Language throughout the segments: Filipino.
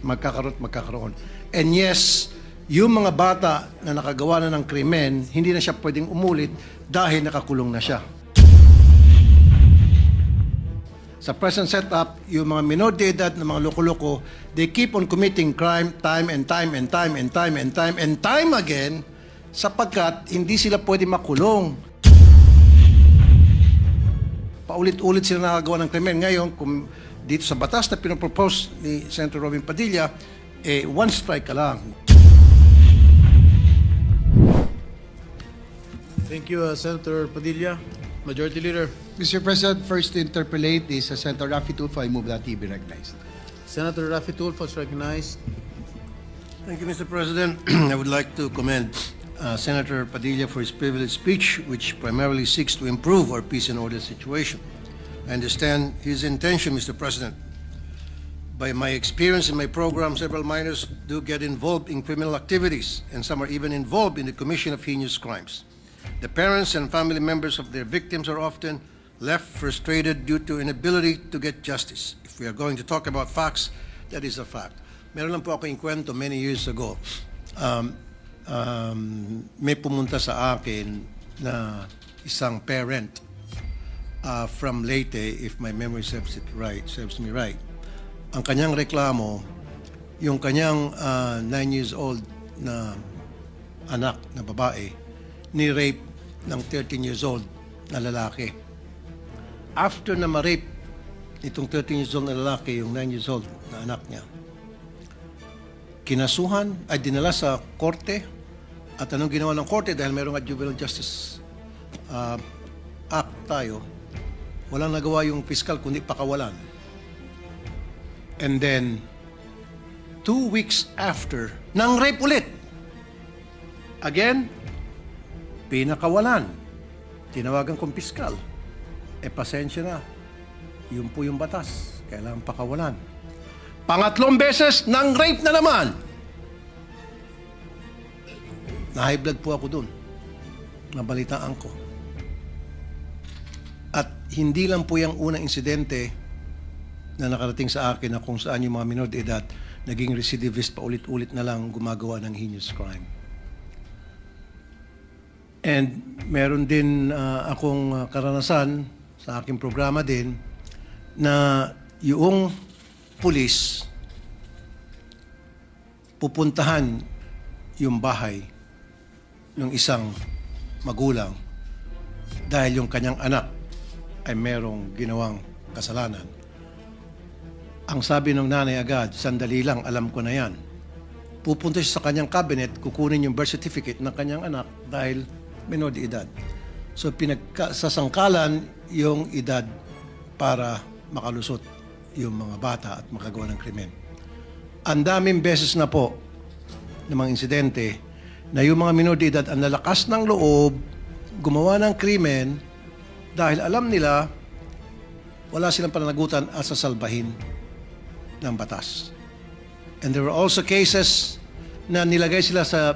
magkakaroon. And yes, yung mga bata na nakagawa na ng krimen, hindi na siya pwedeng umulit dahil nakakulong na siya. Sa present setup, yung mga minor de edad na mga loko-loko, they keep on committing crime time and time and time and time and time and time again sapagkat hindi sila pwede makulong. Paulit-ulit sila nakagawa ng krimen. Ngayon, kung dito sa batas na pinopropose ni Senator Robin Padilla, one strike ka lang. Thank you, Senator Padilla. Majority Leader. Mr. President, first to interpolate is Senator Raffy Tulfo. I move that he be recognized. Senator Raffy Tulfo is recognized. Thank you, Mr. President. I would like to commend Senator Padilla for his privileged speech, which primarily seeks to improve our peace and order situation. I understand his intention, Mr. President. By my experience in my program, several minors do get involved in criminal activities, and some are even involved in the commission of heinous crimes. The parents and family members of their victims are often left frustrated due to inability to get justice. If we are going to talk about facts, that is a fact. Meron lang po ako yung kwento many years ago. May pumunta sa akin na isang parent from Leyte, if my memory serves me right. Ang kanyang reklamo, yung kanyang 9 years old na anak na babae, ni-rape ng 13 years old na lalaki. After na ma-rape itong 13 years old na lalaki, yung 9 years old na anak niya, kinasuhan, ay dinala sa korte. At anong ginawa ng korte? Dahil mayroong Juvenile Justice Act tayo, walang nagawa yung piskal kundi pakawalan. And then, 2 weeks after, nang rape ulit. Again, pinakawalan. Tinawagan kong piskal. Pasensya na. Yun po yung batas. Kailangan pakawalan. Pangatlong beses, nang rape na naman. Na-high blood po ako dun. Nabalitaan ko. At hindi lang po yung unang insidente na nakarating sa akin na kung saan yung mga minor de edad naging recidivist pa ulit-ulit na lang gumagawa ng heinous crime. And meron din akong karanasan sa aking programa din na yung pulis pupuntahan yung bahay ng isang magulang dahil yung kanyang anak ay merong ginawang kasalanan. Ang sabi ng nanay agad, sandali lang, alam ko na yan. Pupunta siya sa kanyang cabinet, kukunin yung birth certificate ng kanyang anak dahil minor de edad. So sasangkalan yung edad para makalusot yung mga bata at makagawa ng krimen. Ang daming beses na po ng mga insidente na yung mga minor de edad ang lalakas ng loob, gumawa ng krimen dahil alam nila wala silang pananagutan at sasalbahin ng batas. And there were also cases na nilagay sila sa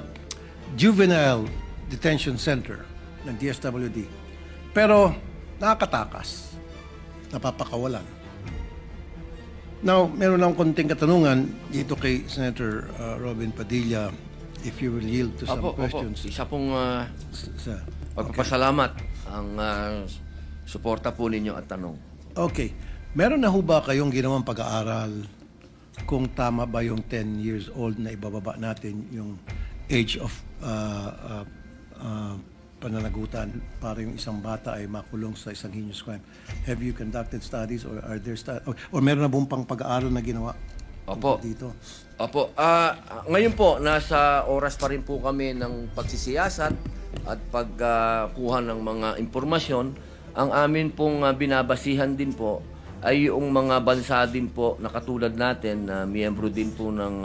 juvenile detention center ng DSWD. Pero nakakatakas. Napapakawalan. Now, meron lang konting katanungan dito kay Senator Robin Padilla, if you will yield to some questions. Isa pong Sir. pagpapasalamat ang suporta po ninyo at tanong. Okay. Meron na ho ba kayong ginawang pag-aaral kung tama ba yung 10 years old na ibababa natin yung age of pananagutan para yung isang bata ay makulong sa isang heinous crime? Have you conducted studies or are there or meron na bang pang pag-aaral na ginawa Opo. dito? Opo. Ngayon po, nasa oras pa rin po kami ng pagsisiyasat at pagkuha ng mga impormasyon. Ang amin pong binabasihan din po ay yung mga bansa din po na katulad natin na miyembro din po ng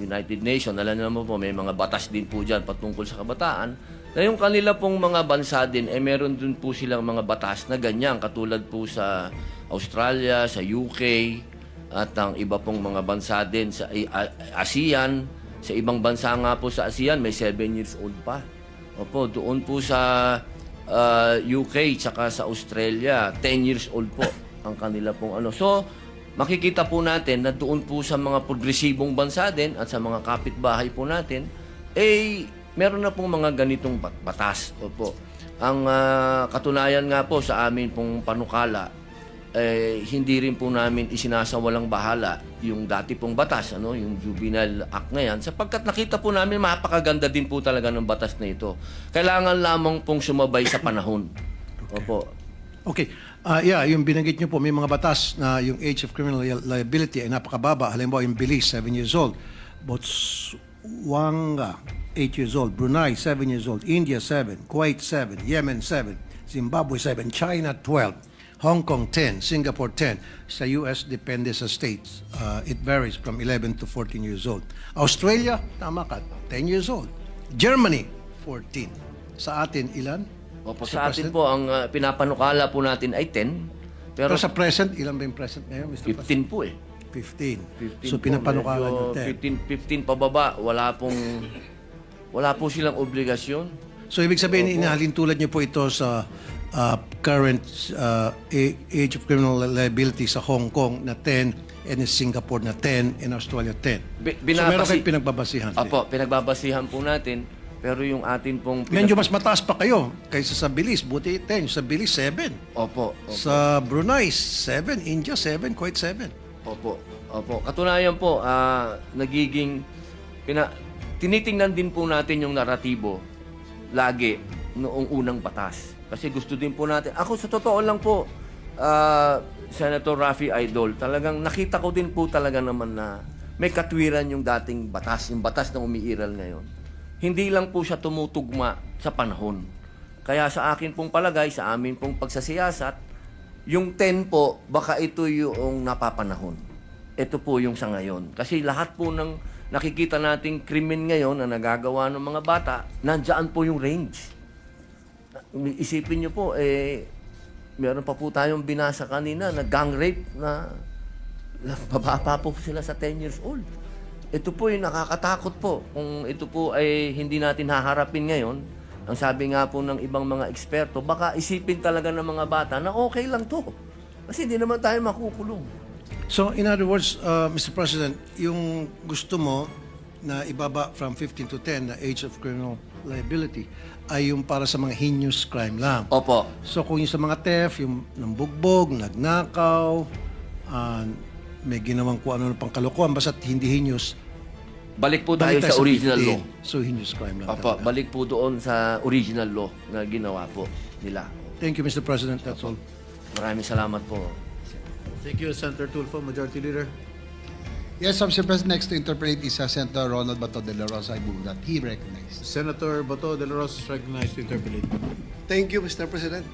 United Nations. Alam naman po, may mga batas din po dyan patungkol sa kabataan. Na yung kanila pong mga bansa din, meron din po silang mga batas na ganyan. Katulad po sa Australia, sa UK, at ang iba pong mga bansa din sa ASEAN. Sa ibang bansa nga po sa ASEAN, may 7 years old pa. Opo, doon po sa UK, tsaka sa Australia, 10 years old po ang kanila pong ano. So, makikita po natin na doon po sa mga progresibong bansa din at sa mga kapitbahay po natin, meron na pong mga ganitong batas. Opo. Ang katunayan nga po sa amin pong panukala, hindi rin po namin isinasawalang bahala yung dati pong batas, yung Juvenile Act na yan, sapagkat nakita po namin mapakaganda din po talaga ng batas na ito. Kailangan lamang pong sumabay sa panahon. Opo. Okay. Yung binanggit nyo po, may mga batas na yung age of criminal liability ay napakababa. Halimbawa, yung Belize, 7 years old. Botswana, 8 years old. Brunei, 7 years old. India, 7. Kuwait, 7. Yemen, 7. Zimbabwe, 7. China, 12. Hong Kong, 10. Singapore, 10. Sa US, depende sa states. It varies from 11 to 14 years old. Australia, tama ka, 10 years old. Germany, 14. Sa atin, ilan? Opo, Mr. sa atin President? po, ang pinapanukala po natin ay 10. Pero Pero sa present, ilan ba yung present ngayon, Mr. 15 po 15. 15 So, po, pinapanukala medyo nyo 10. 15 pababa, wala po silang obligasyon. So, ibig sabihin, inahalin tulad nyo po ito sa current age of criminal liability sa Hong Kong na 10, and in Singapore na 10, and Australia 10. So, meron kayong pinagbabasihan. Opo, pinagbabasihan po natin. Pero yung atin pong... Medyo mas mataas pa kayo kaysa sa Belize. Buti 10. Sa Belize, 7. Opo. Sa Brunei, 7. India, 7. Kuwait, 7. Opo. Katunayan po, tinitingnan din po natin yung naratibo lagi noong unang batas. Kasi gusto din po natin. Ako sa totoo lang po, Senator Raffy Idol, talagang nakita ko din po talaga naman na may katwiran yung dating batas, yung batas na umiiral ngayon. Hindi lang po siya tumutugma sa panahon. Kaya sa akin pong palagay, sa amin pong pagsasiyasat, yung 10 po, baka ito yung napapanahon. Ito po yung sa ngayon. Kasi lahat po ng nakikita nating krimen ngayon na nagagawa ng mga bata, nandyan po yung range. Isipin nyo po, meron pa po tayong binasa kanina na gang rape na bababa po sila sa 10 years old. Ito po yung nakakatakot po. Kung ito po ay hindi natin haharapin ngayon, ang sabi nga po ng ibang mga eksperto, baka isipin talaga ng mga bata na okay lang to. Kasi hindi naman tayo makukulong. So, in other words, Mr. President, yung gusto mo na ibaba from 15 to 10 na age of criminal liability ay yung para sa mga heinous crime lang. Opo. So, kung yung sa mga theft, yung nambugbog, nagnakaw, may ginawang kung ano pang kalokohan, basta't hindi heinous, Balik po tayo balik sa original 15. law. So, heinous crime lang Opo, talaga. balik po doon sa original law na ginawa po nila. Thank you, Mr. President. That's all. Maraming salamat po. Thank you, Senator Tulfo, Majority Leader. Yes, Mr. President, next to interpolate is Senator Ronald Bato de la Rosa. I move that he recognized. Senator Bato de la Rosa is recognized to interpolate. Thank you, Mr. President.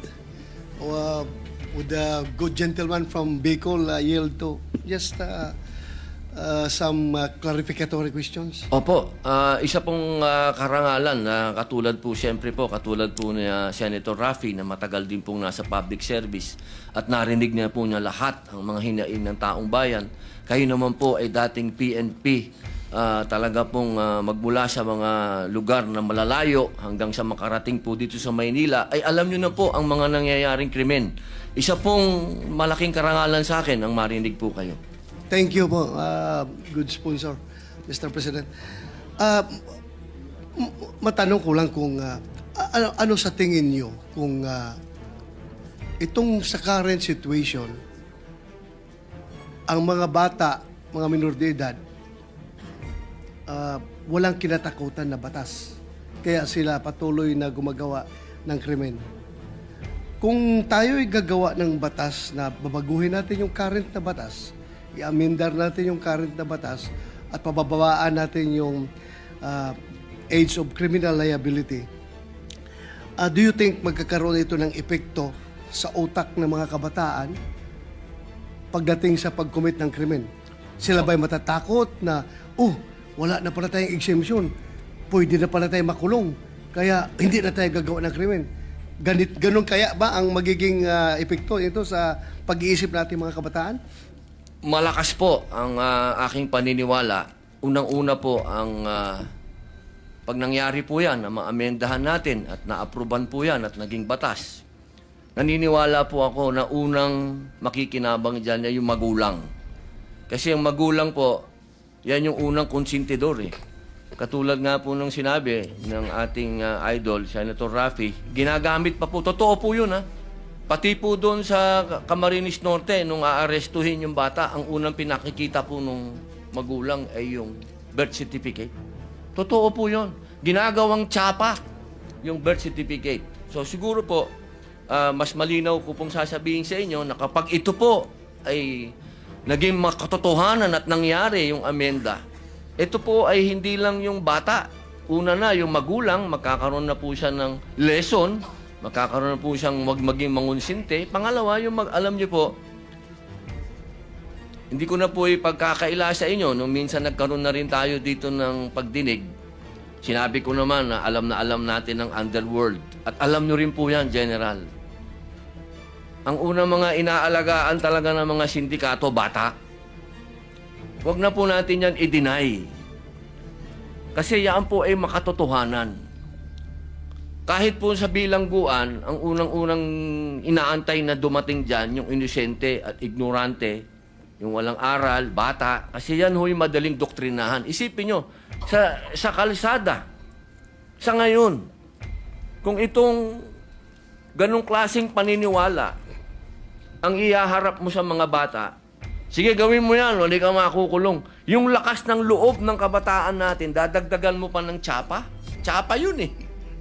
Would the good gentleman from Bicol yield to just some clarificatory questions? Opo, isa pong karangalan na katulad po ni Senator Raffy na matagal din pong nasa public service at narinig niya po niya lahat ang mga hinaing ng taong bayan. Kayo naman po ay dating PNP, talaga pong magmula sa mga lugar na malalayo hanggang sa makarating po dito sa Maynila, ay alam niyo na po ang mga nangyayaring krimen. Isa pong malaking karangalan sa akin ang marinig po kayo. Thank you po, good sponsor, Mr. President. Matanong ko lang kung ano sa tingin nyo kung itong sa current situation, ang mga bata, mga minor de edad, walang kinatakutan na batas. Kaya sila patuloy na gumagawa ng krimen. Kung tayo'y gagawa ng batas na babaguhin natin yung current na batas, i-amendar natin yung current na batas at pababawaan natin yung age of criminal liability, do you think magkakaroon ito ng epekto sa utak ng mga kabataan pagdating sa pag-commit ng krimen? Sila ba'y matatakot na, wala na pala tayong exemption, pwede na pala tayong makulong, kaya hindi na tayo gagawa ng krimen? Ganun kaya ba ang magiging epekto ito sa pag-iisip natin mga kabataan? Malakas po ang aking paniniwala. Unang-una po ang pag nangyari po yan na maamendahan natin at naapruban po yan at naging batas. Naniniwala po ako na unang makikinabang dyan ay yung magulang. Kasi ang magulang po, yan yung unang konsentidor eh. Katulad nga po ng sinabi ng ating idol, Senator Raffy, ginagamit pa po. Totoo po yun ha. Pati po doon sa Camarines Norte, nung aarestuhin yung bata, ang unang pinakikita po nung magulang ay yung birth certificate. Totoo po yun. Ginagawang tsapa yung birth certificate. So siguro po, mas malinaw ko pong sasabihin sa inyo na kapag ito po ay naging makatotohanan at nangyari yung amenda, ito po ay hindi lang yung bata. Una na, yung magulang, magkakaroon na po siya ng lesson, magkakaroon na po siyang maging mangunsinte. Pangalawa, yung alam niyo po, hindi ko na po ipagkakaila sa inyo. Nung minsan nagkaroon na rin tayo dito ng pagdinig, sinabi ko naman na alam natin ang underworld. At alam nyo rin po yan, General. Ang unang mga inaalagaan talaga ng mga sindikato, bata. Huwag na po natin yan i-deny. Kasi yan po ay makatotohanan. Kahit po sa bilangguan, ang unang-unang inaantay na dumating dyan, yung inosente at ignorante, yung walang aral, bata, kasi yan ho'y madaling doktrinahan. Isipin nyo, sa kalsada, sa ngayon, kung itong ganong klaseng paniniwala ang iyaharap mo sa mga bata, sige, gawin mo yan, hindi ka makukulong. Yung lakas ng loob ng kabataan natin, dadagdagan mo pa ng tsapa? Tsapa yun eh.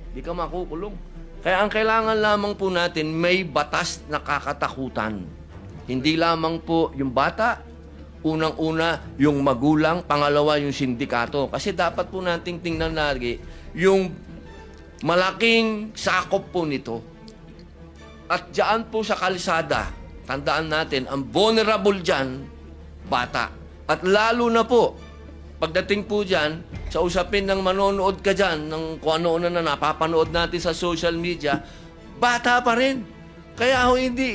Hindi ka makukulong. Kaya ang kailangan lamang po natin, may batas na kakatakutan. Hindi lamang po yung bata, unang-una yung magulang, pangalawa yung sindikato. Kasi dapat po nating tingnan lagi yung malaking sakop po nito. At diyan po sa kalsada, tandaan natin, ang vulnerable dyan, bata. At lalo na po, pagdating po dyan, sa usapin ng manonood ka dyan, ng kung ano-ano na napapanood natin sa social media, bata pa rin. Kaya hindi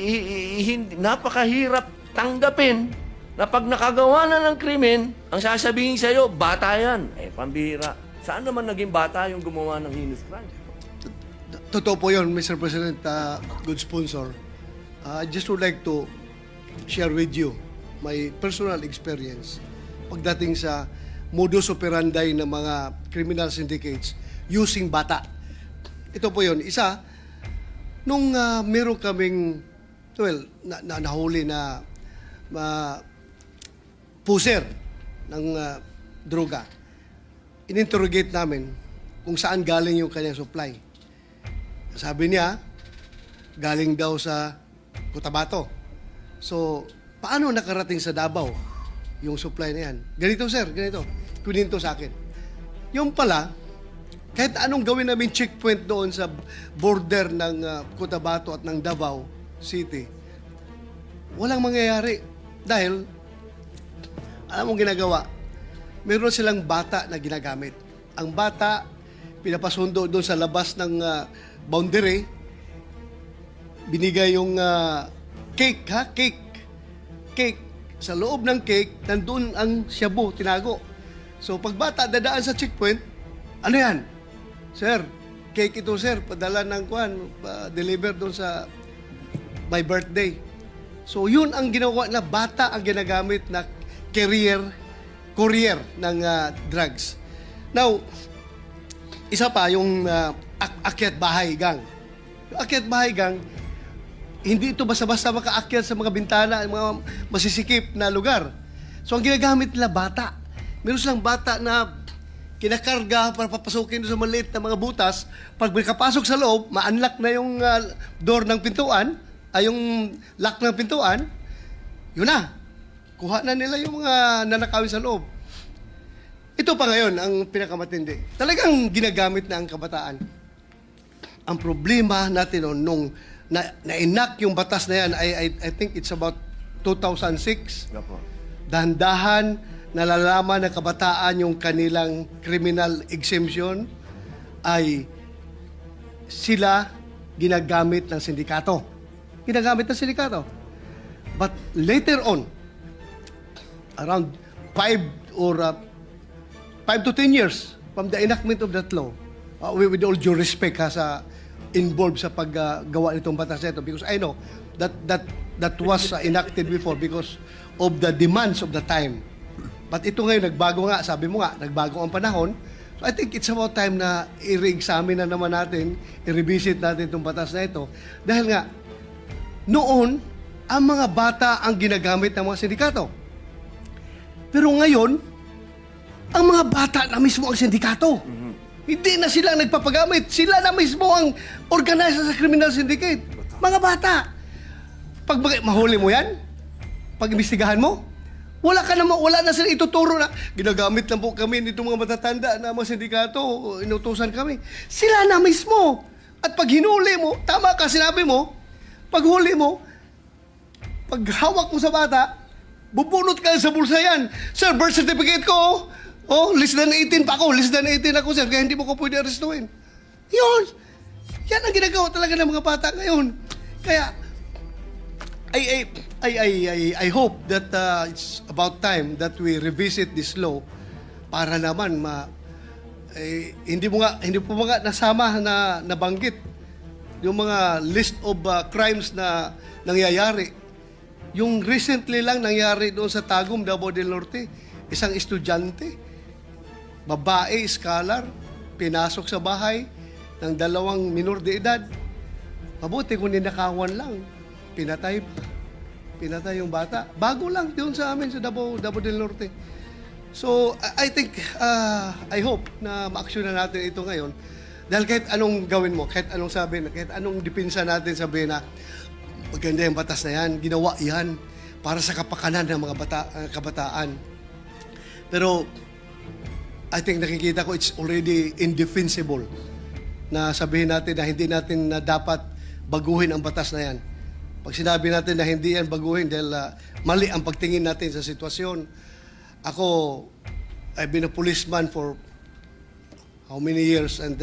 napakahirap tanggapin na pag nakagawa na ng krimen, ang sasabihin sa'yo, bata yan. Eh, pambihira. Saan naman naging bata yung gumawa ng heinous crime? Totoo po yun, Mr. President, good sponsor. I just would like to share with you my personal experience pagdating sa modus operandi ng mga criminal syndicates using bata. Ito po yun. Isa, nung meron kaming, nahuli na puser ng droga, ininterrogate namin kung saan galing yung kanyang supply. Sabi niya, galing daw sa Cotabato. So, paano nakarating sa Davao yung supply na yan? Ganito, sir, ganito. Kuninto sa akin. Yung pala, kahit anong gawin namin checkpoint doon sa border ng Cotabato at ng Davao City, walang mangyayari. Dahil, alam mong ginagawa, meron silang bata na ginagamit. Ang bata, pinapasundo doon sa labas ng boundary, binigay yung cake, ha? Cake. Sa loob ng cake, nandun ang shabu, tinago. So, pag bata dadaan sa checkpoint, ano yan? Sir, cake ito, sir. Padala ng deliver doon sa my birthday. So, yun ang ginawa na bata ang ginagamit na courier ng drugs. Now, isa pa yung akyat bahay gang. Yung akyat bahay gang, hindi ito basta-basta makaakyat sa mga bintana, mga masisikip na lugar. So, ang ginagamit nila bata. Meron silang bata na kinakarga para papasukin sa maliit na mga butas. Pag may kapasok sa loob, ma-unlock na yung door ng pintuan, yung lock ng pintuan, yun na. Kuha na nila yung mga nanakawin sa loob. Ito pa ngayon ang pinakamatindi. Talagang ginagamit na ang kabataan. Ang problema natin nung na-enact yung batas na yan, I think it's about 2006. Dahan-dahan, nalalaman ng kabataan yung kanilang criminal exemption ay sila ginagamit ng sindikato. But later on, around 5 to 10 years from the enactment of that law, with all due respect sa involved sa paggawa nitong batas na ito, because I know that was enacted before because of the demands of the time. But ito ngayon, nagbago nga, sabi mo nga, nagbago ang panahon. So I think it's about time na i-re-examine na naman natin, i-revisit natin itong batas na ito. Dahil nga, noon, ang mga bata ang ginagamit ng mga sindikato. Pero ngayon, ang mga bata na mismo ang sindikato. Hindi na sila ang nagpapagamit. Sila na mismo ang organizer sa criminal syndicate. Mga bata. Pag mahuli mo yan, pag imbestigahan mo, wala na sila ituturo na ginagamit lang po kami nitong mga matatanda na mga sindikato, inutusan kami. Sila na mismo. At pag hinuli mo, tama ka sinabi mo, pag huli mo, pag hawak mo sa bata, bubunot ka sa bulsa yan. Sir, birth certificate ko, oh, less than 18 pa ako, less than 18 ako, sir, kaya hindi mo ko pwede arestuin. Yun. Yan ang ginagawa talaga ng mga bata ngayon. Kaya, I hope that it's about time that we revisit this law para naman hindi po mga nasama na nabanggit yung mga list of crimes na nangyayari. Yung recently lang nangyari doon sa Tagum, Davao del Norte, isang estudyante, babae, scholar, pinasok sa bahay ng 2 minor de edad. Mabuti kung ninakawan lang. Pinatay yung bata. Bago lang doon sa amin sa Davao del Norte. So, I think, I hope na ma-action na natin ito ngayon. Dahil kahit anong gawin mo, kahit anong sabihin, kahit anong dipinsa natin sabihin na maganda yung batas na yan, ginawa yan para sa kapakanan ng mga kabataan. Pero, I think nakikita ko it's already indefensible na sabihin natin na hindi natin na dapat baguhin ang batas na yan. Pag sinabi natin na hindi yan baguhin dahil mali ang pagtingin natin sa sitwasyon. Ako, I've been a policeman for how many years and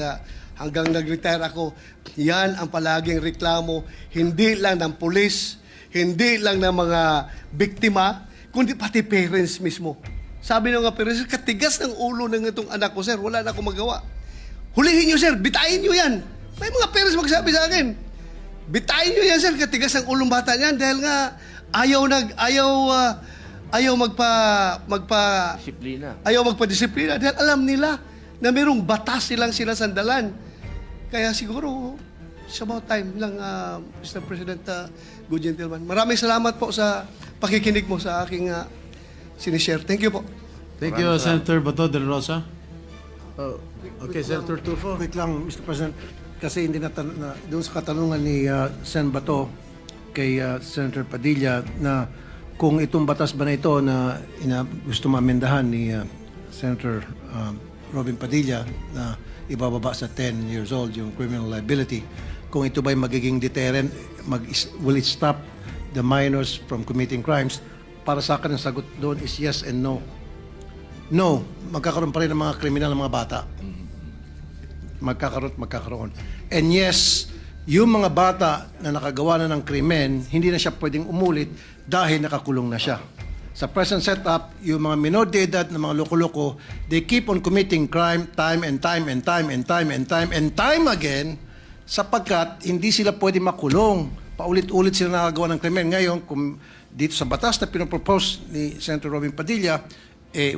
hanggang nag-retire ako, yan ang palaging reklamo, hindi lang ng pulis, hindi lang ng mga biktima, kundi pati parents mismo. Sabi ng mga parents, katigas ng ulo ng itong anak ko, sir, wala na akong magawa. Hulihin nyo, sir, bitain nyo yan. May mga parents magsabi sa akin, bitain nyo yan, sir, katigas ang ulong bata niyan dahil nga ayaw magpa-disiplina dahil alam nila na mayroong batas silang sinasandalan. Kaya siguro, it's about time lang, Mr. President, good gentleman. Maraming salamat po sa pakikinig mo sa aking sinishare. Thank you po. Thank you, Senator Bato de la Rosa. Okay, Senator Tulfo. Wait lang, Mr. President. Kasi hindi doon sa katanungan ni Sen Bato kay Senator Padilla na kung itong batas ba na ito na gusto mamendahan ni Senator Robin Padilla na ibababa sa 10 years old yung criminal liability, kung ito ba ay magiging deterrent, will it stop the minors from committing crimes? Para sa akin ang sagot doon is yes and no. No, magkakaroon pa rin ng mga kriminal ng mga bata. Magkakaroon. And yes, yung mga bata na nakagawa na ng krimen, hindi na siya pwedeng umulit dahil nakakulong na siya. Sa present setup, yung mga minor de edad na mga loko-loko, they keep on committing crime time and time again sapagkat hindi sila pwede makulong. Paulit-ulit sila nakagawa ng krimen. Ngayon, kung dito sa batas na pinopropose ni Senator Robin Padilla,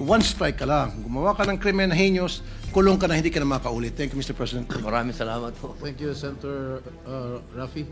one strike ka lang. Gumawa ka ng krimen na heinous, kulong ka na, hindi ka na makaulit. Thank you, Mr. President. Maraming salamat po. Thank you, Senator Rafi.